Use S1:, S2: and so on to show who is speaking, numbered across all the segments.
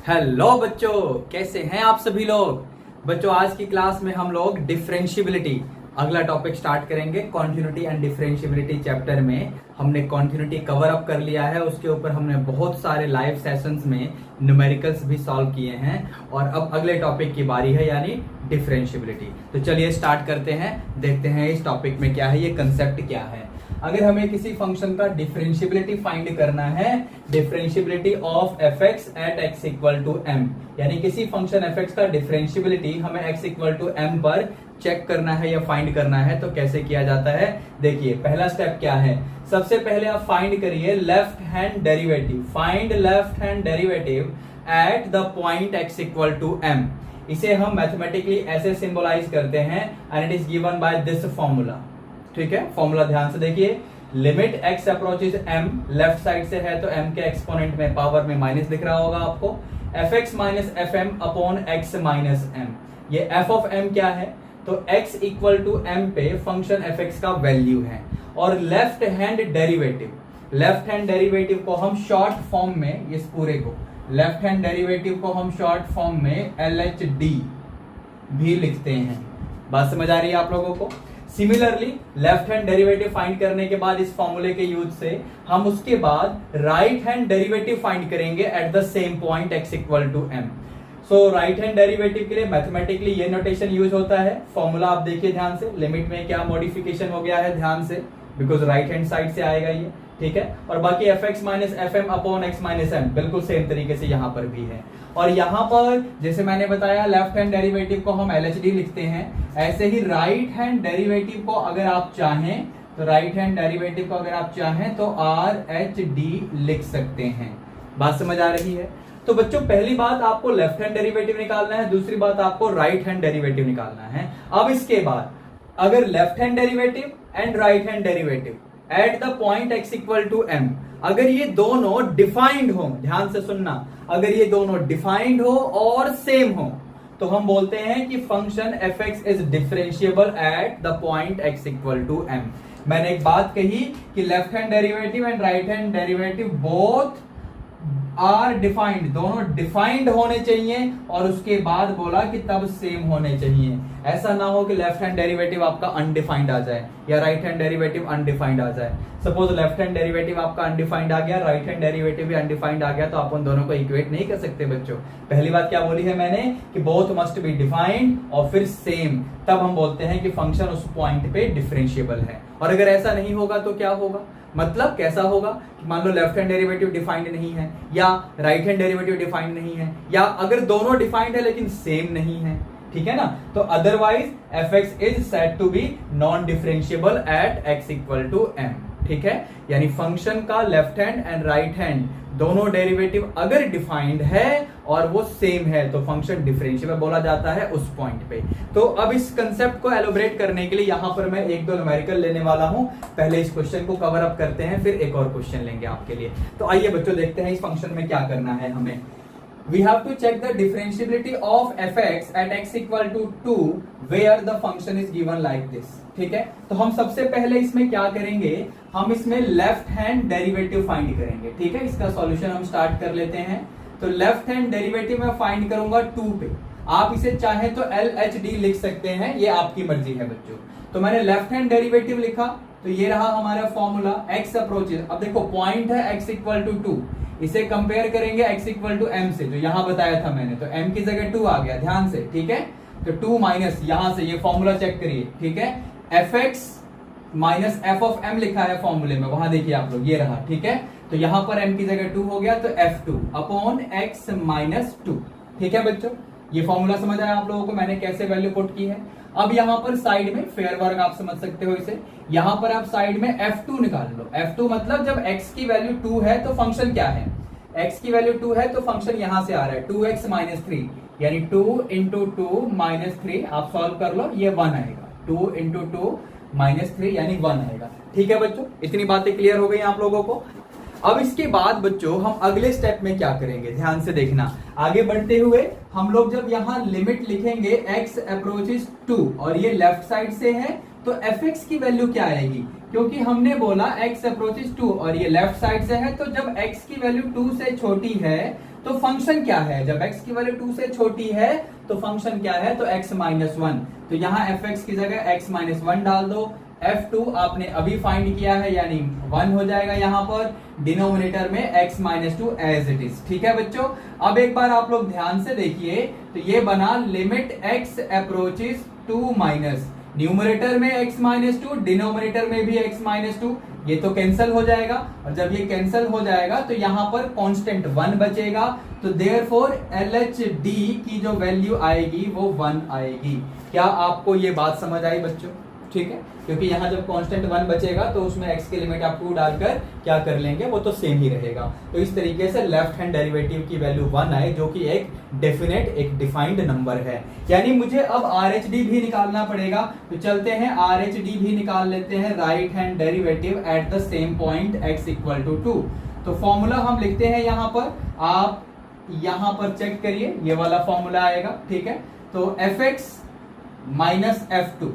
S1: Hello बच्चों, कैसे हैं आप सभी लोग। बच्चों आज की क्लास में हम लोग डिफरेंशियबिलिटी अगला टॉपिक स्टार्ट करेंगे। कॉन्टिन्यूटी एंड डिफरेंशियबिलिटी चैप्टर में हमने कॉन्टिन्यूटी कवर अप कर लिया है। उसके ऊपर हमने बहुत सारे लाइव सेशंस में न्यूमेरिकल्स भी सॉल्व किए हैं और अब अगले टॉपिक की बारी है, यानी डिफरेंशियबिलिटी। तो चलिए स्टार्ट करते हैं, देखते हैं इस टॉपिक में क्या है, ये कंसेप्ट क्या है। अगर हमें किसी फंक्शन का डिफरेंशियबिलिटी फाइंड करना है, differentiability of f x at x equal to m, यानी किसी फंक्शन एफ एक्स का डिफरेंशियबिलिटी हमें एक्स इक्वल टू एम पर चेक करना है या फाइंड करना है, तो कैसे किया जाता है। देखिए पहला स्टेप क्या है। सबसे पहले आप फाइंड करिए left hand derivative. Find left hand derivative at the point x equal to m. इसे हम मैथमेटिकली ऐसे सिंबलाइज करते हैं and it is given by this formula. ठीक है, फॉर्मूला ध्यान से देखिए। Limit x approaches m, left side से है तो m के एक्सपोनेंट में पावर में माइनस दिख रहा होगा आपको, fx minus fm upon x minus m। ये f ऑफ m क्या है, तो x इक्वल टू m पे फंक्शन fx का वैल्यू है। और लेफ्ट हैंड डेरिवेटिव को हम शॉर्ट फॉर्म में, इस पूरे को लेफ्ट हैंड डेरिवेटिव को हम शॉर्ट फॉर्म में LHD भी लिखते हैं। बात समझ आ रही है आप लोगों को। Similarly left hand derivative find करने के बाद इस फॉर्मूले के यूज से हम उसके बाद राइट हैंड डेरिवेटिव फाइंड करेंगे at the same point x equal to m। So right hand derivative के लिए मैथमेटिकली ये नोटेशन यूज होता है। फॉर्मूला आप देखिए ध्यान से, लिमिट में क्या मॉडिफिकेशन हो गया है ध्यान से, बिकॉज राइट हैंड साइड से आएगा ये। ठीक है, और बाकी fx minus fm upon x minus m बिल्कुल सेम तरीके से यहाँ पर भी है। और यहाँ पर जैसे मैंने बताया लेफ्ट हैंड डेरिवेटिव को हम LHD लिखते हैं, ऐसे ही राइट हैंड डेरिवेटिव को अगर आप चाहें तो RHD लिख सकते हैं। बात समझ आ रही है। तो बच्चों पहली बात आपको लेफ्ट हैंड डेरिवेटिव निकालना है, दूसरी बात आपको राइट हैंड डेरिवेटिव निकालना है। अब इसके बाद अगर left hand derivative and right hand derivative at the point x equal to m, अगर ये दोनों डिफाइंड हो, ध्यान से सुनना, अगर ये दोनों डिफाइंड हो और सेम हो तो हम बोलते हैं कि function fx is differentiable at the point x equal to m। मैंने एक बात कही कि left hand derivative and right hand derivative both are defined, दोनों डिफाइंड होने चाहिए, और उसके बाद बोला कि तब सेम होने चाहिए। ऐसा ना हो कि लेफ्ट हैंड डेरिवेटिव आपका अनडिफाइंड आ जाए या राइट हैंड डेरिवेटिव अनडिफाइंड आ जाए। सपोज लेफ्ट हैंड डेरिवेटिव आपका अनडिफाइंड आ गया, राइट हैंड डेरिवेटिव भी अनडिफाइंड आ गया, तो आप उन दोनों को इक्वेट नहीं कर सकते बच्चों। पहली बात क्या बोली है मैंने कि बोथ मस्ट बी डिफाइंड और फिर सेम, तब हम बोलते हैं कि फंक्शन उस पॉइंट पे डिफरेंशिएबल है। और अगर ऐसा नहीं होगा तो क्या होगा, मतलब कैसा होगा कि मान लो लेफ्ट हैंड डेरिवेटिव डिफाइंड नहीं है या राइट हैंड डेरिवेटिव डिफाइंड नहीं है, या अगर दोनों डिफाइंड है लेकिन सेम नहीं है, ठीक है ना, तो otherwise fx is said to be non differentiable at x equal to m। ठीक है, यानी फंक्शन का left hand and right hand दोनों डेरिवेटिव अगर डिफाइंड है और वो सेम है तो फंक्शन डिफरेंशिएबल बोला जाता है उस पॉइंट पे। तो अब इस कंसेप्ट को एलोबरेट करने के लिए यहां पर मैं एक दो न्यूमेरिकल लेने वाला हूं। पहले इस क्वेश्चन को कवर अप करते हैं, फिर एक और क्वेश्चन लेंगे आपके लिए। तो आइए बच्चों देखते हैं इस फंक्शन में क्या करना है हमें। We have to check the differentiability of fx at x equal to 2 where the function is given like this। ठीक है, तो हम सबसे पहले इसमें क्या करेंगे, हम इसमें लेफ्ट हैंड डेरिवेटिव फाइंड करेंगे। ठीक है, इसका सॉल्यूशन हम स्टार्ट कर लेते हैं। तो लेफ्ट हैंड डेरिवेटिव मैं फाइंड करूंगा 2 पे। आप इसे चाहे तो LHD लिख सकते हैं, ये आपकी मर्जी है बच्चों। तो मैंने लेफ्ट हैंड डेरिवेटिव लिखा, तो ये रहा हमारा फॉर्मूला x अप्रोचेज। अब देखो पॉइंट है x इक्वल टू 2, इसे कंपेयर करेंगे x इक्वल टू m से, जो यहां बताया था मैंने, तो m की जगह 2 आ गया, ध्यान से। ठीक है, तो 2 माइनस यहां से ये फॉर्मूला चेक करिए। ठीक है, fx minus f of m लिखा है फॉर्मूले में, वहां देखिए आप लोग, ये रहा। ठीक है, तो यहां पर m की जगह 2 हो गया, तो f2 अपॉन x माइनस 2। ठीक है बच्चों, ये फॉर्मूला समझ आया आप लोगों को मैंने कैसे वैल्यू पुट की है। अब यहां पर साइड में फेयर वर्क आप समझ सकते हो इसे, यहां पर आप साइड में f2 निकाल लो। f2 मतलब जब x की वैल्यू 2 है तो फंक्शन क्या है, x की वैल्यू 2 है तो फंक्शन यहां से आ रहा है 2x माइनस 3, यानी 2 इंटू 2 माइनस 3, आप सॉल्व कर लो, ये 1 आएगा। 2 इंटू 2 माइनस 3 यानी 1 आएगा। ठीक है बच्चों, इतनी बातें क्लियर हो गई आप लोगों को। अब इसके बाद बच्चों हम अगले स्टेप में क्या करेंगे, ध्यान से देखना। आगे बढ़ते हुए हम लोग जब यहाँ लिमिट लिखेंगे x अप्रोचेस 2 और ये लेफ्ट साइड से है, तो fx की वैल्यू क्या आएगी, क्योंकि हमने बोला x अप्रोचेस 2 और ये लेफ्ट साइड से है, तो जब x की वैल्यू 2 से छोटी है तो फंक्शन क्या है, जब x की वैल्यू 2 से छोटी है तो फंक्शन क्या है, तो x माइनस 1। तो यहाँ fx की जगह x माइनस 1 डाल दो। f2 आपने अभी फाइंड किया है यानी 1 हो जाएगा यहाँ पर, डिनोमिनेटर में x minus 2 as it is. ठीक है बच्चों, अब एक बार आप लोग ध्यान से देखिए, तो ये बना limit x approaches 2 minus, numerator में x माइनस 2, डिनोमिनेटर में भी x माइनस 2, ये तो कैंसिल हो जाएगा। और जब ये कैंसिल हो जाएगा तो यहाँ पर कांस्टेंट 1 बचेगा, तो देयरफॉर LHD की जो वैल्यू आएगी वो 1 आएगी। क्या आपको ये बात समझ आई बच्चों? ठीक है, क्योंकि यहाँ जब कांस्टेंट 1 बचेगा तो उसमें x की लिमिट आप 2 डालकर क्या कर लेंगे, वो तो सेम ही रहेगा। तो इस तरीके से लेफ्ट हैंड डेरिवेटिव की वैल्यू 1 आए, जो कि एक डेफिनेट, एक डिफाइंड नंबर है। यानी मुझे अब RHD भी निकालना पड़ेगा, तो चलते हैं RHD भी निकाल लेते हैं, right hand derivative at the same point x equal to 2। तो फॉर्मूला हम लिखते हैं यहाँ पर, आप यहाँ पर चेक करिए, ये वाला फॉर्मूला आएगा। ठीक है, तो fx minus f2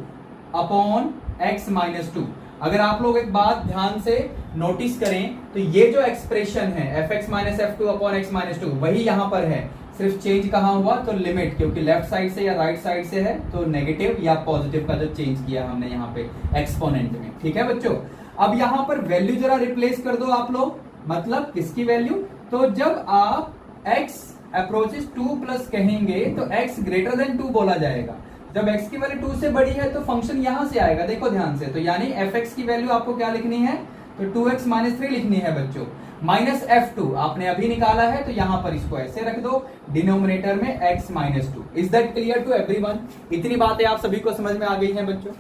S1: upon x minus 2। अगर आप लोग एक बात ध्यान से नोटिस करें तो ये जो एक्सप्रेशन है fx minus f2 upon x minus 2 वही यहां पर है, सिर्फ चेंज कहां हुआ, तो लिमिट, क्योंकि लेफ्ट साइड से या राइट साइड से है तो नेगेटिव या पॉजिटिव का जो चेंज किया हमने यहाँ पे एक्सपोनेंट में। ठीक है बच्चों, अब यहां पर वैल्यू जरा रिप्लेस कर दो आप लोग, मतलब किसकी वैल्यू, तो जब आप x अप्रोचेस 2 प्लस कहेंगे तो x ग्रेटर देन 2 बोला जाएगा। जब x की वैल्यू 2 से बड़ी है तो फंक्शन यहां से आएगा, देखो ध्यान से, तो यानी fx की वैल्यू आपको क्या लिखनी है, तो 2x माइनस 3 लिखनी है बच्चों। माइनस f2 आपने अभी निकाला है, तो यहां पर इसको ऐसे रख दो, डिनोमिनेटर में x minus 2। Is that clear to everyone? इतनी बातें आप सभी को समझ में आ गई हैं बच्चों?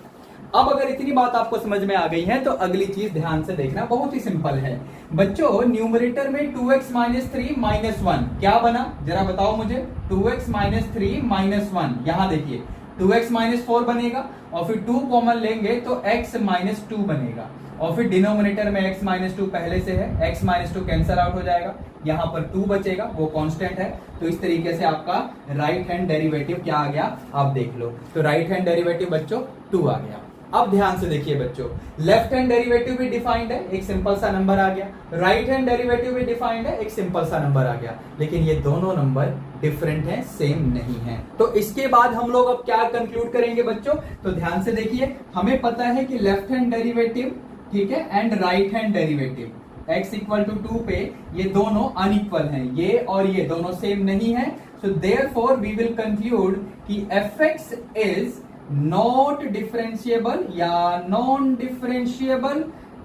S1: अब अगर इतनी बात आपको समझ में आ गई है तो अगली चीज ध्यान से देखना, बहुत ही सिंपल है बच्चों। न्यूमरेटर में 2x माइनस 3 माइनस 1 क्या बना, जरा बताओ मुझे। 2x माइनस 3 माइनस 1, यहां देखिए 2x माइनस 4 बनेगा, और फिर 2 कॉमन लेंगे तो x माइनस 2 बनेगा, और फिर डिनोमिनेटर में x माइनस 2 पहले से है, x माइनस 2 कैंसल आउट हो जाएगा, यहाँ पर 2 बचेगा, वो कांस्टेंट है। तो इस तरीके से आपका राइट हैंड डेरिवेटिव क्या आ गया, आप देख लो, तो राइट हैंड डेरिवेटिव बच्चों 2 आ गया। अब ध्यान से देखिए बच्चों, लेफ्ट हैंड डेरिवेटिव भी डिफाइंड है, एक सिंपल सा नंबर आ गया, राइट हैंड डेरिवेटिव भी डिफाइंड है, एक सिंपल सा नंबर आ गया, लेकिन ये दोनों नंबर डिफरेंट हैं, सेम नहीं है। तो इसके बाद हम लोग अब क्या कंक्लूड करेंगे बच्चों, तो ध्यान से देखिए, हमें पता है कि लेफ्ट हैंड डेरिवेटिव, ठीक है, and right hand derivative x equal to 2 पे ये दोनों अनइक्वल हैं, ये और ये दोनों सेम नहीं है। So therefore we will conclude कि fx इज नॉट डिफरेंशिएबल या non differentiable,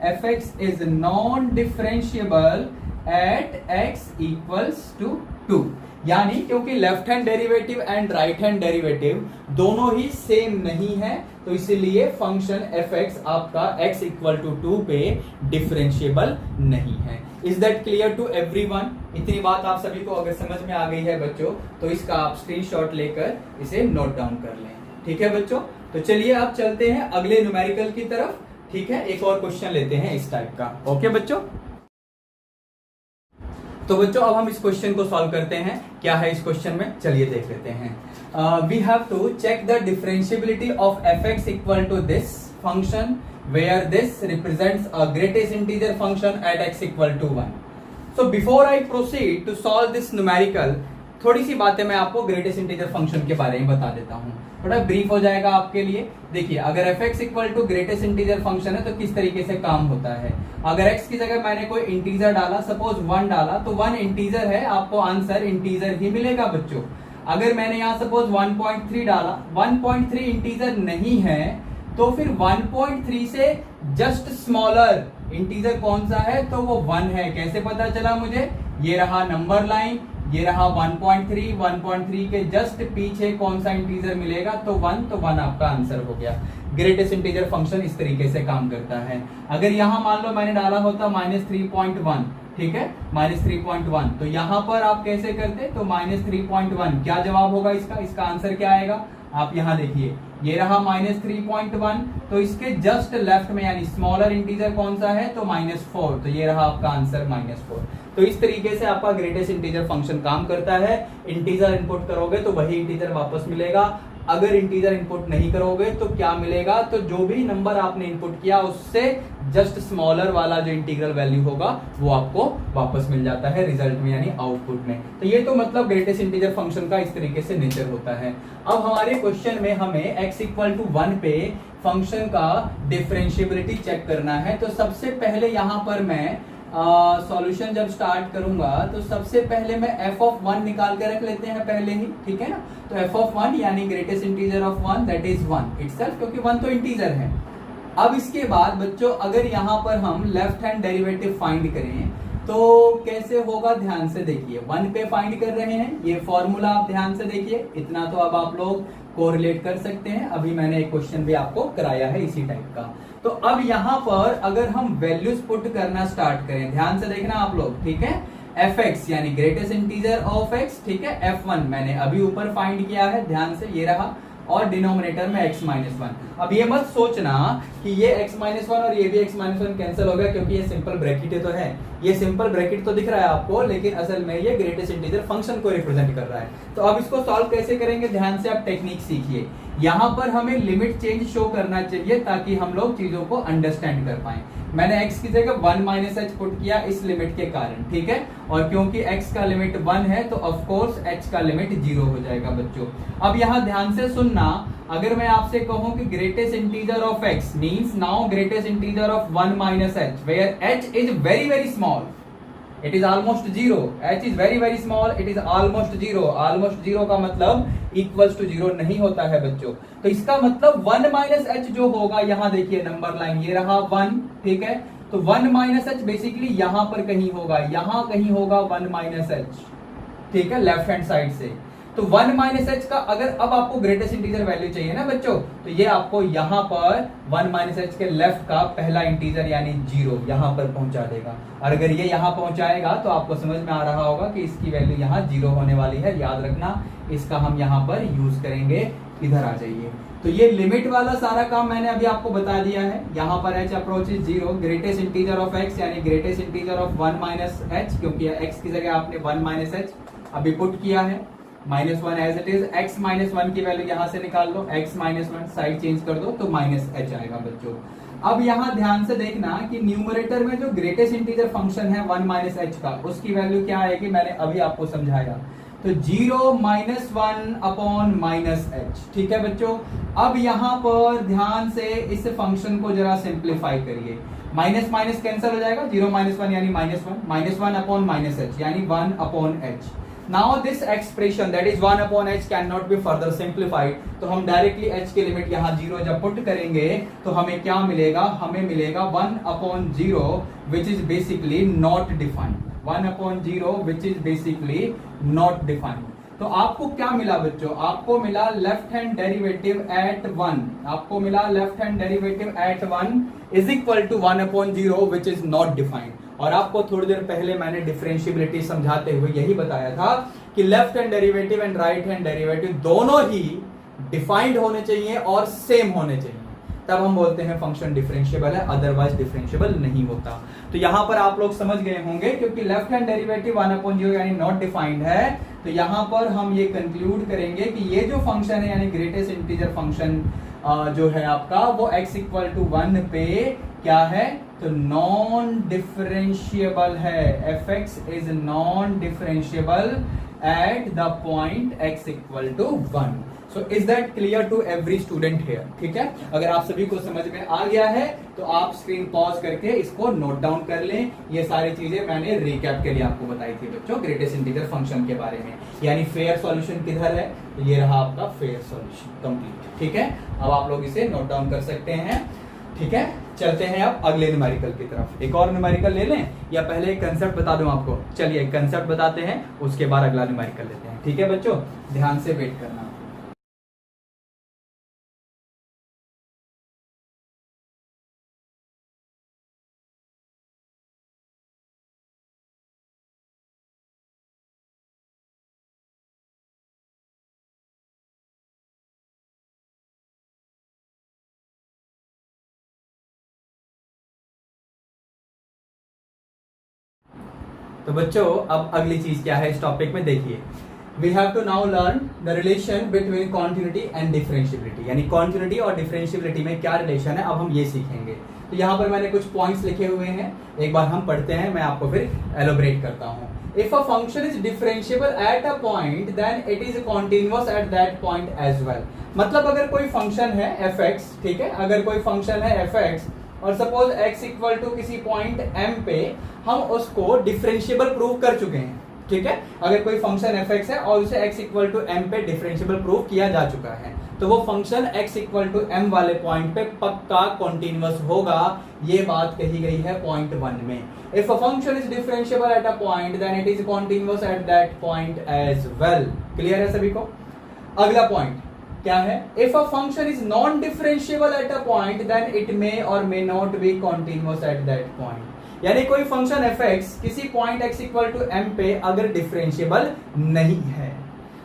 S1: fx is non differentiable at x equals to 2। यानी क्योंकि left hand derivative and right hand derivative दोनों ही सेम नहीं है, तो इसीलिए फंक्शन fx आपका x इक्वल टू 2 पे डिफरेंशिएबल नहीं है। Is that clear to everyone? इतनी बात आप सभी को अगर समझ में आ गई है बच्चों, तो इसका आप स्क्रीनशॉट लेकर इसे नोट डाउन कर लें। ठीक है बच्चों, तो चलिए आप चलते हैं अगले न्यूमेरिकल की तरफ। ठीक है, एक और क्वेश्चन लेते हैं इस टाइप का। ओके बच्चों, तो बच्चों अब हम इस क्वेश्चन को सॉल्व करते हैं। क्या है इस क्वेश्चन में, चलिए देख लेते हैं। We have to check the differentiability of fx equal to this function where this represents a greatest integer function at x equal to 1। So before I proceed to solve this numerical, थोड़ी सी बातें मैं आपको greatest integer function के बारे में बता देता हूं, थोड़ा ब्रीफ हो जाएगा आपके लिए। देखिए, अगर fx equal to greatest integer function है तो किस तरीके से काम होता है। अगर x की जगह मैंने कोई इंटीजर डाला, सपोज 1 डाला, तो 1 इंटीजर है, आपको आंसर इंटीजर ही मिलेगा बच्चों। अगर मैंने यहाँ सपोज 1.3 डाला, 1.3 इंटीजर नहीं है, तो फिर 1.3 से जस्ट स्मॉलर इंटीजर कौन सा है, तो वो 1 है। कैसे पता चला मुझे, ये रहा नंबर लाइन, ये रहा 1.3, 1.3 के जस्ट पीछे कौन सा इंटीजर मिलेगा, तो 1, तो 1 आपका आंसर हो गया। ग्रेटेस्ट इंटीजर फंक्शन इस तरीके से काम करता है। अगर यहां मान लो मैंने डाला होता -3.1, ठीक है, -3.1, तो यहां पर आप कैसे करते, तो -3.1 क्या जवाब होगा इसका, इसका आंसर क्या आएगा, आप यहां देखिए, ये रहा -3.1, तो इसके जस्ट लेफ्ट में यानी स्मॉलर इंटीजर कौन सा है, तो -4, तो ये रहा आपका आंसर -4। तो इस तरीके से आपका ग्रेटेस्ट इंटीजर फंक्शन काम करता है। इंटीजर इनपुट करोगे तो वही इंटीजर वापस मिलेगा, अगर इंटीजर इनपुट नहीं करोगे तो क्या मिलेगा, तो जो भी नंबर आपने इनपुट किया उससे जस्ट स्मॉलर वाला जो इंटीग्रल वैल्यू होगा वो आपको वापस मिल जाता है रिजल्ट में यानी आउटपुट में। तो ये तो मतलब ग्रेटेस्ट इंटीजर फंक्शन का इस तरीके से नेचर होता है। अब हमारे क्वेश्चन में हमें x इक्वल टू 1 पे फंक्शन का डिफरेंशिएबिलिटी चेक करना है। तो सबसे पहले यहां पर मैं सॉल्यूशन जब स्टार्ट करूंगा तो सबसे पहले मैं f ऑफ 1 निकाल के रख लेते हैं पहले ही, ठीक है ना। तो f ऑफ 1 यानी greatest integer of 1 that is 1 itself, क्योंकि 1 तो इंटीजर है। अब इसके बाद बच्चों अगर यहां पर हम लेफ्ट हैंड डेरिवेटिव फाइंड करें तो कैसे होगा, ध्यान से देखिए। 1 पे फाइंड कर रहे हैं, ये फॉर्मूला आप ध्यान से देखिए, इतना तो अब आप लोग कोरिलेट कर सकते हैं। अभी मैंने एक क्वेश्चन भी आपको कराया है इसी टाइप का। तो अब यहां पर अगर हम वैल्यूज पुट करना स्टार्ट करें, ध्यान से देखना आप लोग, ठीक है। fx यानी ग्रेटेस्ट इंटीजर ऑफ x, ठीक है। f1 मैंने अभी ऊपर फाइंड किया है, ध्यान से ये रहा, और डिनोमिनेटर में x माइनस 1। अब ये मत सोचना कि ये x माइनस 1 और ये भी x माइनस 1 कैंसिल हो गया, क्योंकि ये सिंपल ब्रैकेट तो है, ये सिंपल ब्रैकेट तो दिख रहा है आपको, लेकिन असल में ये ग्रेटेस्ट इंटीजर फंक्शन को रिप्रेजेंट कर रहा है। तो अब इसको सॉल्व कैसे करेंगे, ध्यान से आप टेक्निक सीखिए। यहां पर हमें लिमिट चेंज शो करना चाहिए ताकि हम लोग चीजों को अंडरस्टैंड कर पाए। मैंने x की जगह 1 माइनस h पुट किया इस लिमिट के कारण, ठीक है। और क्योंकि x का लिमिट 1 है तो ऑफ कोर्स h का लिमिट 0 हो जाएगा बच्चों। अब यहां ध्यान से सुनना, अगर मैं आपसे कहूं कि greatest integer of x means now greatest integer of 1 minus h where h is very very small, it is almost 0, h is very very small, it is almost 0। Almost 0 का मतलब इक्वल्स टू 0 नहीं होता है बच्चों। तो इसका मतलब 1 minus h जो होगा, यहां देखिए नंबर लाइन ये रहा 1, ठीक है। तो 1 माइनस h बेसिकली यहां पर कहीं होगा, यहां कहीं होगा 1 माइनस h, ठीक है, लेफ्ट हैंड साइड से। तो 1 माइनस h का अगर अब आपको ग्रेटेस्ट इंटीजर वैल्यू चाहिए ना बच्चों, तो ये आपको यहां पर 1 माइनस h के लेफ्ट का पहला इंटीजर यानी 0 यहां पर पहुंचा देगा। और अगर ये यहां पहुंचाएगा तो आपको समझ में आ रहा होगा कि इसकी वैल्यू यहां 0 होने वाली है, याद रखना। इसका हम यहां पर यूज करेंगे, इधर आ जाइए। तो ये लिमिट वाला सारा काम मैंने अभी आपको बता दिया है। यहां पर h approach is 0, greatest integer of x यानी greatest integer of 1 minus h, क्योंकि x की जगह आपने 1 माइनस h अभी पुट किया है, minus 1 as it is. x minus 1 की वैल्यू यहां से निकाल लो, x माइनस 1 साइड चेंज कर दो तो माइनस h आएगा बच्चों। अब यहां ध्यान से देखना कि न्यूमरेटर में जो ग्रेटेस्ट इंटीजर फंक्शन है 1 माइनस h का, उसकी वैल्यू क्या आएगी, मैंने अभी आपको समझाया। तो 0 माइनस 1 अपॉन माइनस h, ठीक है बच्चों। अब यहां पर ध्यान से इस फंक्शन को जरा सिंप्लीफाई करिए, माइनस माइनस कैंसिल हो जाएगा, 0 माइनस 1 यानी माइनस 1 अपॉन माइनस h यानी 1 upon h। Now this expression that is 1 upon h cannot be further simplified, तो हम डायरेक्टली h की लिमिट यहाँ 0 जब पुट करेंगे तो हमें क्या मिलेगा, हमें मिलेगा 1 upon 0 which is basically not defined, 1 upon 0 which is basically not defined। तो आपको क्या मिला बच्चों, आपको मिला लेफ्ट हैंड डेरिवेटिव एट 1, आपको मिला left hand derivative at 1 is equal to 1 upon 0 which is not defined। और आपको थोड़ी देर पहले मैंने डिफरेंशिएबिलिटी समझाते हुए यही बताया था कि left hand derivative and right hand derivative दोनों ही डिफाइंड होने चाहिए और सेम होने चाहिए, तब हम बोलते हैं फंक्शन डिफरेंशिएबल है, अदरवाइज डिफरेंशिएबल नहीं होता। तो यहां पर आप लोग समझ गए होंगे, क्योंकि लेफ्ट हैंड डेरिवेटिव 1 upon 0 यानी नॉट डिफाइंड है, तो यहां पर हम ये कंक्लूड करेंगे कि ये जो फंक्शन है यानी ग्रेटेस्ट इंटीजर फंक्शन जो है आपका, वो x इक्वल टू 1 पे क्या है, तो नॉन डिफरेंशिएबल है। fx is non differentiable at the point x equal to 1। So is that clear to every student here, ठीक है। अगर आप सभी को समझ में आ गया है तो आप स्क्रीन पॉज करके इसको नोट डाउन कर लें। ये सारी चीजें मैंने रिकैप के लिए आपको बताई थी बच्चों ग्रेटेस्ट इंटीजर फंक्शन के बारे में। यानी फेयर सॉल्यूशन किधर है, ये रहा आपका फेयर सॉल्यूशन कंप्लीट, ठीक है। अब आप लोग इसे नोट डाउन कर सकते हैं, ठीक है। चलते हैं अब अगले न्यूमेरिकल की तरफ। एक और न्यूमेरिकल ले लें या पहले एक कंसेप्ट बता दूं आपको, चलिए एक कंसेप्ट बताते हैं, उसके बाद अगला न्यूमेरिकल लेते हैं, ठीक है बच्चों। ध्यान से वेट करना। तो बच्चों अब अगली चीज क्या है इस टॉपिक में, देखिए we have to now learn the relation between continuity and differentiability, यानी कॉन्टिन्यूटी और डिफरेंशियबिलिटी में क्या रिलेशन है, अब हम ये सीखेंगे। तो यहाँ पर मैंने कुछ पॉइंट्स लिखे हुए हैं, एक बार हम पढ़ते हैं, मैं आपको फिर एलोबरेट करता हूँ। If a function is differentiable at a point then it is continuous at that point as well. मतलब अगर कोई फंक्शन है fx, ठीक है, अगर कोई फंक्शन है fx और सपोज x इक्वल टू किसी पॉइंट m पे हम उसको डिफरेंशिएबल प्रूव कर चुके हैं, ठीक है। अगर कोई फंक्शन fx है और उसे x इक्वल टू m पे डिफरेंशिएबल प्रूव किया जा चुका है, तो वो function x equal to m वाले पॉइंट पे पक्का कॉन्टिन्यूअस होगा। ये बात कही गई है पॉइंट 1 में। If a function is differentiable at a point then it is continuous at that point as well. Clear है सभी को? अगला पॉइंट क्या है? If a function is non differentiable at a point then it may और may not be continuous at that point. यानी कोई function fx किसी point x equal to m पे अगर डिफरेंशिएबल नहीं है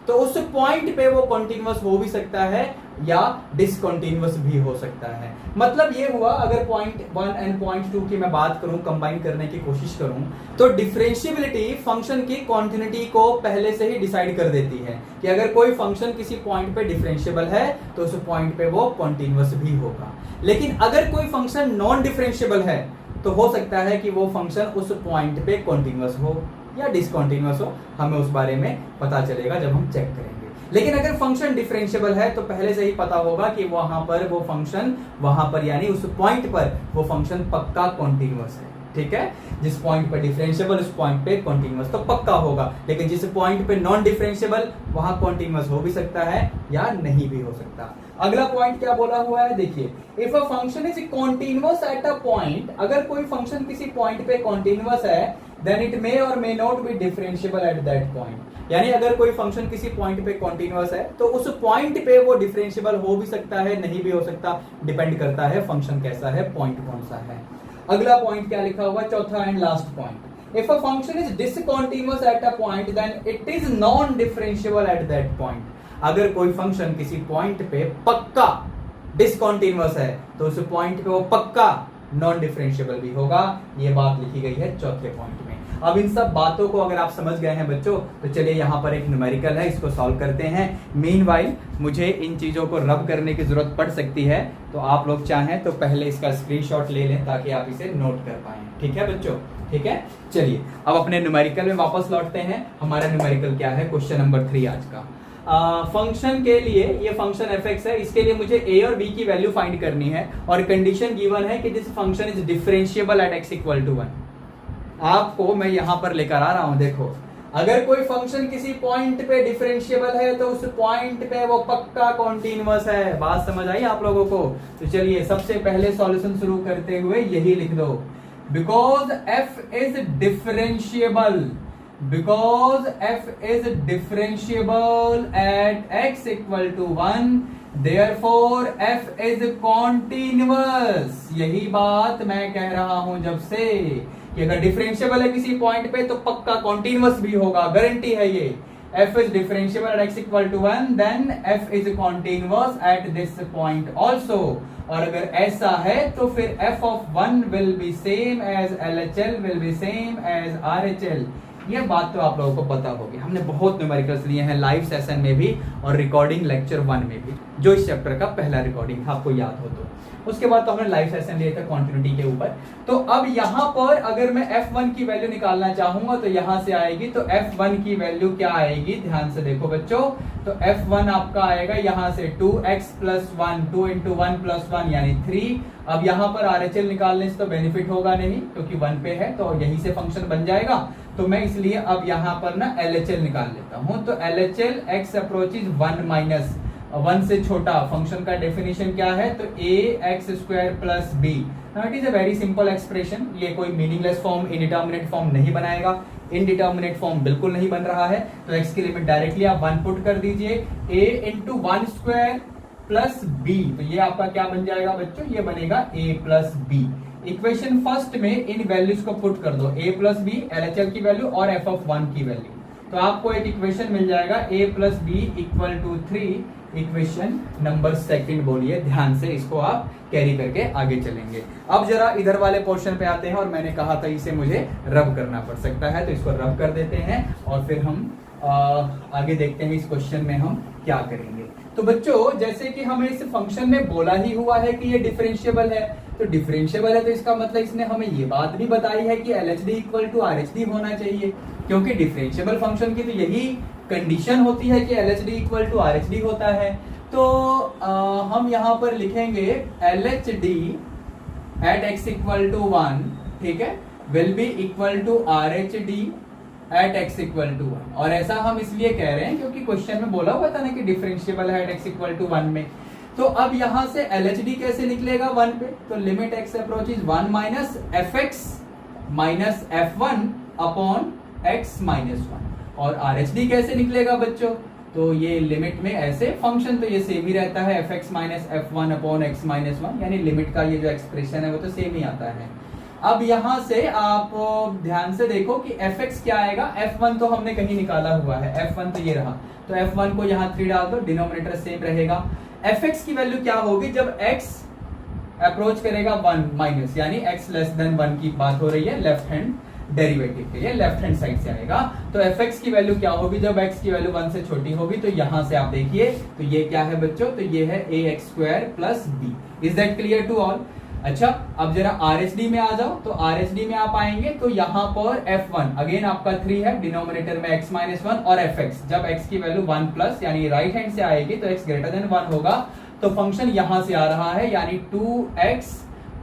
S1: तो उस पॉइंट पे वो कॉन्टिन्यूअस हो भी सकता है या डिसकॉन्टिन्यूअस भी हो सकता है। मतलब ये हुआ, अगर पॉइंट 1 एंड पॉइंट 2 की मैं बात करूं, कंबाइन करने की कोशिश करूं, तो डिफरेंशिएबिलिटी फंक्शन की कॉन्टिन्यूटी को पहले से ही डिसाइड कर देती है कि अगर कोई फंक्शन किसी पॉइंट पे डिफरेंशिएबल है तो उस पॉइंट पे वो कॉन्टिन्यूअस भी होगा। लेकिन अगर कोई फंक्शन नॉन डिफरेंशिएबल है तो हो सकता है कि वो फंक्शन उस पॉइंट पे कॉन्टिन्यूअस हो या डिसकॉन्टिन्यूअस हो, हमें उस बारे में पता चलेगा जब हम चेक करेंगे। लेकिन अगर फंक्शन डिफरेंशिएबल है तो पहले से ही पता होगा कि वहां पर वो फंक्शन, वहां पर यानी उस पॉइंट पर वो फंक्शन पक्का कॉन्टिन्यूअस है, ठीक है। जिस पॉइंट पर डिफरेंशिएबल उस पॉइंट पे कॉन्टिन्यूअस तो पक्का होगा, लेकिन जिस पॉइंट पे नॉन डिफरेंशिएबल वहां कॉन्टिन्यूअस हो भी सकता है या नहीं भी हो सकता। अगला पॉइंट क्या बोला हुआ है, देखिए, if a function is continuous eight a point, अगर कोई फंक्शन किसी पॉइंट पे कॉन्टिन्यूअस है देन इट मे और may not B differentiable at that point. यानी अगर कोई फंक्शन किसी पॉइंट पे कॉन्टिन्यूअस है तो उस पॉइंट पे वो डिफरेंशिएबल हो भी सकता है, नहीं भी हो सकता, डिपेंड करता है फंक्शन कैसा है, पॉइंट कौन सा है। अगला पॉइंट क्या लिखा हुआ, चौथा and last point, if a function is discontinuous at a point then it is non differentiable at that point. अगर कोई फंक्शन किसी पॉइंट पे पक्का डिसकॉन्टिन्यूअस है तो उस पॉइंट पे वो पक्का नॉन डिफरेंशिएबल भी होगा। ये बात लिखी गई है चौथे पॉइंट में। अब इन सब बातों को अगर आप समझ गए हैं बच्चों, तो चलिए यहाँ पर एक न्यूमेरिकल है, इसको सॉल्व करते हैं। मीनवाइल मुझे इन चीजों को रब करने की जरूरत पड़ सकती है, तो आप लोग चाहें तो पहले इसका स्क्रीनशॉट ले लें ताकि आप इसे नोट कर पाएं। ठीक है बच्चों, ठीक है। चलिए अब अपने न्यूमेरिकल में वापस लौटते हैं। हमारा न्यूमेरिकल क्या है, क्वेश्चन नंबर 3 आज का। फंक्शन के लिए, ये फंक्शन fx है, इसके लिए मुझे a और b की वैल्यू फाइंड करनी है और कंडीशन गिवन है कि this function is differentiable at x equal to 1। आपको मैं यहां पर लेकर आ रहा हूं, देखो, अगर कोई फंक्शन किसी पॉइंट पे डिफरेंशिएबल है तो उस पॉइंट पे वो पक्का कॉन्टिन्यूअस है। बात समझ आई आप लोगों को? तो चलिए सबसे पहले सॉल्यूशन शुरू करते हुए यही लिख दो, because f is differentiable, because f is differentiable at x equal to 1, therefore f is continuous। यही बात मैं कह रहा हूं जब से कि अगर डिफरेंशिएबल है किसी पॉइंट पे तो पक्का कॉन्टिन्यूअस भी होगा, गारंटी है ये। f is differentiable at x equal to 1, then f is continuous at this point also। और अगर ऐसा है तो फिर f of 1 will be same as LHL will be same as RHL। ये बात तो आप लोगों को पता होगी, हमने बहुत न्यूमेरिकल्स लिए हैं लाइव सेशन में भी और रिकॉर्डिंग लेक्चर 1 में भी, जो इस चैप्टर का पहला रिकॉर्डिंग था, आपको याद हो तो। उसके बाद तो हमने लाइव सेशन लिए थे क्वांटिटी के ऊपर। तो अब यहाँ पर अगर मैं f1 की वैल्यू निकालना चाहूंगा तो यहां से आएगी, तो f1 की वैल्यू क्या आएगी, ध्यान से देखो बच्चों। तो f1 आपका आएगा यहां से 2x + 1, 2 × 1 + 1 यानी 3। अब यहां पर RHL निकालने से तो बेनिफिट होगा नहीं क्योंकि 1 पे है, तो यहीं से फंक्शन बन जाएगा। तो मैं इसलिए अब यहां पर ना LHL निकाल लेता हूं। तो LHL x अप्रोचेज 1 से छोटा, फंक्शन का डेफिनेशन क्या है, तो ax² + b। Now it is a very simple expression, ये कोई मीनिंगलेस फॉर्म, इनडिटर्मिनेट फॉर्म नहीं बनाएगा, इनडिटर्मिनेट फॉर्म बिल्कुल नहीं बन रहा है। तो x की लिमिट डायरेक्टली आप 1 पुट कर दीजिए, a × 1² + b। तो ये आपका क्या बन जाएगा बच्चों, ये बनेगा a + b। इक्वेशन फर्स्ट में इन वैल्यूज को पुट कर दो, a + b, LHL की वैल्यू और f of 1 की वैल्यू। तो आपको एक इक्वेशन मिल जाएगा a + b = 3। इक्वेशन नंबर 2 बोलिए, ध्यान से इसको आप कैरी करके आगे चलेंगे। अब जरा इधर वाले पोर्शन पे आते हैं, और मैंने कहा था इसे मुझे रब करना पड़ सकता है, तो इसको रब कर देते हैं और फिर हम आगे देखते हैं इस क्वेश्चन में हम क्या करेंगे। तो बच्चों जैसे कि हमें इस फंक्शन में बोला ही हुआ है कि ये डिफरेंशिएबल है, तो डिफरेंशिएबल है तो इसका मतलब इसने हमें ये बात भी बताई है कि LHD इक्वल टू RHD होना चाहिए, क्योंकि डिफरेंशिएबल फंक्शन की तो यही कंडीशन होती है कि LHD इक्वल टू RHD होता है। तो हम यहाँ पर लिखेंगे LHD at x equal to 1, ठीक है, will be equal to RHD at x equal to 1। और ऐसा हम इसलिए कह रहे हैं क्योंकि क्वेश्चन में बोला हुआ था ना कि डिफरेंशिएबल है एट x इक्वल टू 1 में। तो अब यहां से LHD कैसे निकलेगा 1 पे, तो limit x approaches 1 minus fx minus f1 upon x minus 1। और RHD कैसे निकलेगा बच्चों, तो ये लिमिट में ऐसे फंक्शन तो ये सेम ही रहता है, fx minus f1 upon x minus 1, यानी लिमिट का ये जो एक्सप्रेशन है वो तो सेम ही आता है। अब यहां से आप ध्यान से देखो कि fx क्या आएगा, f1 तो हमने कहीं निकाला हुआ है, f1 तो ये रहा, तो f1 को यहाँ 3 डाल दो, डिनोमिनेटर सेम रहेगा। fx की वैल्यू क्या होगी जब x अप्रोच करेगा 1 माइनस, यानी x लेस देन 1 की बात हो रही है, लेफ्ट हैंड डेरिवेटिव के लिए लेफ्ट हैंड साइड से आएगा। तो fx की वैल्यू क्या होगी जब x की वैल्यू 1 से छोटी होगी, तो यहां से आप देखिए तो ये क्या है बच्चों, तो ये है ax square plus b। Is that clear to all? अच्छा, अब जरा RHD में आ जाओ, तो RHD में आप आएंगे तो यहाँ पर f1 अगेन आपका 3 है, डिनोमिनेटर में x माइनस 1, और fx जब x की वैल्यू 1 प्लस यानी राइट हैंड से आएगी तो x ग्रेटर देन 1 होगा, तो फंक्शन यहां से आ रहा है यानी 2x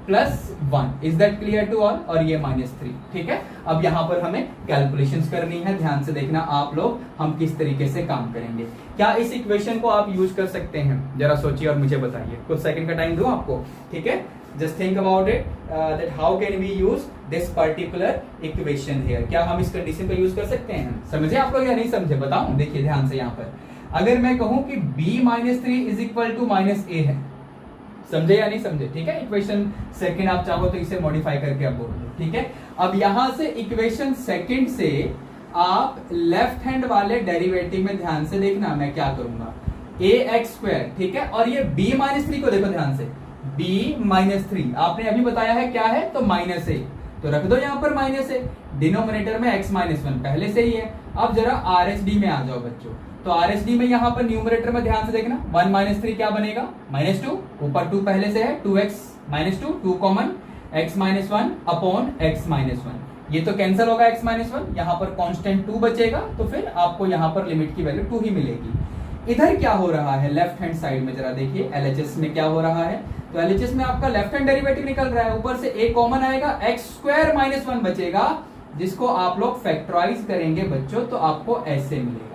S1: plus 1। Is that clear to all? और ये -3, ठीक है। अब यहाँ पर हमें कैलकुलेशंस करनी है, ध्यान से देखना आप लोग हम किस तरीके से काम करेंगे। क्या इस इक्वेशन को आप यूज कर सकते हैं, जरा सोचिए और मुझे बताइए, कुछ सेकंड का टाइम दूं आपको, ठीक है। Just think about it that how can we use this particular equation here. क्या हम इस कंडीशन को यूज कर सकते हैं? समझे आप लोग या नहीं समझे, बताऊं? देखिए ध्यान से यहाँ पर अगर मैं कहूं कि b minus 3 is equal to minus a है, समझे या नहीं समझे, ठीक है। इक्वेशन सेकंड आप चाहो तो इसे मॉडिफाई करके आप बोल दो, ठीक है। अब यहां से इक्वेशन सेकंड से आप लेफ्ट हैंड वाले डेरिवेटिव में ध्यान से देखना, मैं क्या करूंगा, ax स्क्वायर, ठीक है, और ये b माइनस 3 को देखो ध्यान से, b माइनस 3 आपने अभी बताया है क्या है, तो माइनस a, तो रख दो यहाँ पर माइनस a, डिनोमिनेटर में x माइनस 1 पहले से ही है। अब जरा RHD में आ जाओ बच्चों, तो RHD में यहाँ पर न्यूमरेटर में ध्यान से देखना, 1 माइनस 3 क्या बनेगा, -2, ऊपर 2 पहले से है, 2x minus 2 common, x minus 1 upon x minus 1, ये तो कैंसिल होगा x माइनस 1, यहाँ पर कांस्टेंट 2 बचेगा, तो फिर आपको यहाँ पर लिमिट की वैल्यू 2 ही मिलेगी। इधर क्या हो रहा है लेफ्ट हैंड साइड में, जरा देखिए LHS में क्या हो रहा है, तो LHS में आपका लेफ्ट हैंड डेरिवेटिव निकल रहा है, ऊपर से a कॉमन आएगा, x स्क्वायर माइनस 1 बचेगा, जिसको आप लोग फैक्टराइज करेंगे बच्चों तो आपको ऐसे मिलेगा।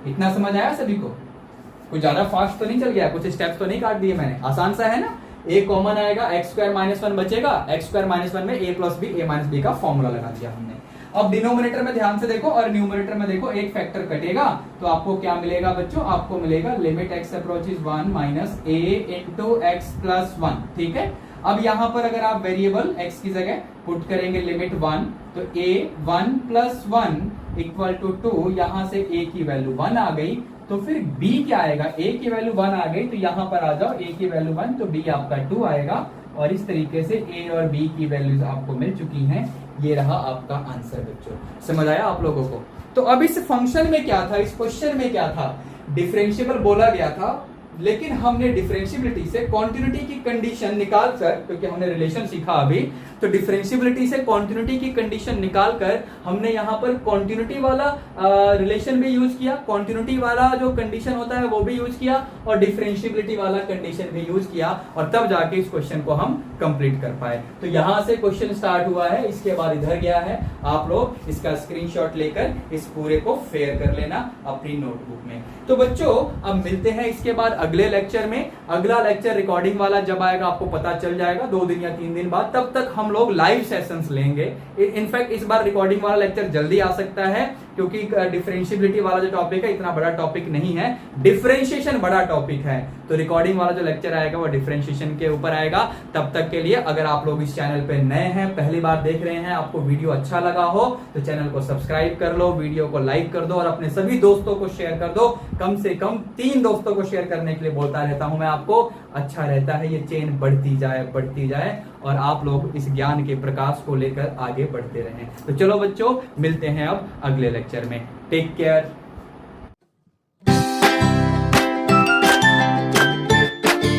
S1: इतना समझ आया सभी को? कुछ ज्यादा फास्ट तो नहीं चल गया, कुछ स्टेप्स तो नहीं काट दिए मैंने, आसान सा है ना। a कॉमन आएगा, x स्क्वायर माइनस 1 बचेगा, x स्क्वायर माइनस 1 में a plus b, a minus b का फॉर्मूला लगा दिया हमने। अब डिनोमिनेटर में ध्यान से देखो और न्यूमरेटर में देखो, एक फैक्टर कटेगा तो आपको क्या मिलेगा बच्चों, आपको मिलेगा limit x approaches 1 minus a into x plus 1, ठीक है। अब यहां पर अगर आप वेरिएबल x की जगह पुट करेंगे लिमिट 1, तो a 1 प्लस 1 इक्वल टू 2, यहां से a की वैल्यू 1 आ गई, तो फिर b क्या आएगा, a की वैल्यू 1 आ गई, तो यहां पर आ जाओ, a की वैल्यू 1 तो b आपका 2 आएगा, और इस तरीके से a और b की वैल्यूज आपको मिल चुकी हैं। ये रहा आपका आंसर बच्चों, समझ आया आप लोगों को? तो अब इस फंक्शन में क्या था, इस क्वेश्चन में क्या था, डिफरेंशिएबल बोला गया था, लेकिन हमने डिफरेंशिएबिलिटी से कॉन्टिन्यूटी की कंडीशन निकाल कर, क्योंकि हमने रिलेशन सीखा अभी, तो डिफरेंशिएबिलिटी से कॉन्टिन्यूटी की कंडीशन निकाल कर हमने यहाँ पर कॉन्टिन्यूटी वाला रिलेशन भी यूज किया, कॉन्टिन्यूटी वाला जो कंडीशन होता है वो भी यूज किया, और डिफरेंशिएबिलिटी वाला कंडीशन भी यूज किया, और तब जाके इस क्वेश्चन को हम कंप्लीट कर पाए। तो यहां से क्वेश्चन स्टार्ट हुआ है, इसके बाद इधर गया है, आप लोग इसका स्क्रीनशॉट लेकर इस पूरे को फेयर कर लेना अपनी नोटबुक में। तो बच्चों अब मिलते हैं इसके बाद अगले लेक्चर में। अगला लेक्चर रिकॉर्डिंग वाला जब आएगा आपको पता चल जाएगा, 2 दिन या 3 दिन बाद, तब तक हम लोग लाइव सेशंस लेंगे। इनफैक्ट इस बार रिकॉर्डिंग वाला लेक्चर जल्दी आ सकता है, क्योंकि डिफरेंशिएबिलिटी वाला जो टॉपिक है इतना बड़ा टॉपिक नहीं है, डिफरेंशिएशन बड़ा टॉपिक है, तो रिकॉर्डिंग वाला जो लेक्चर आएगा वो डिफरेंशिएशन के ऊपर आएगा। तब तक के लिए अगर आप लोग इस चैनल पे नए हैं, पहली बार देख रहे हैं, आपको वीडियो अच्छा लगा हो तो चैनल को सब्सक्राइब कर लो, वीडियो को लाइक कर दो, और अपने सभी दोस्तों को शेयर कर दो। कम से कम 3 दोस्तों को शेयर करने के लिए बोलता रहता हूं मैं आपको, अच्छा रहता है, ये चेन बढ़ती जाए और आप लोग इस ज्ञान के प्रकाश को लेकर आगे बढ़ते रहें। तो चलो बच्चों, मिलते हैं अब अगले लेक्चर में। Take care.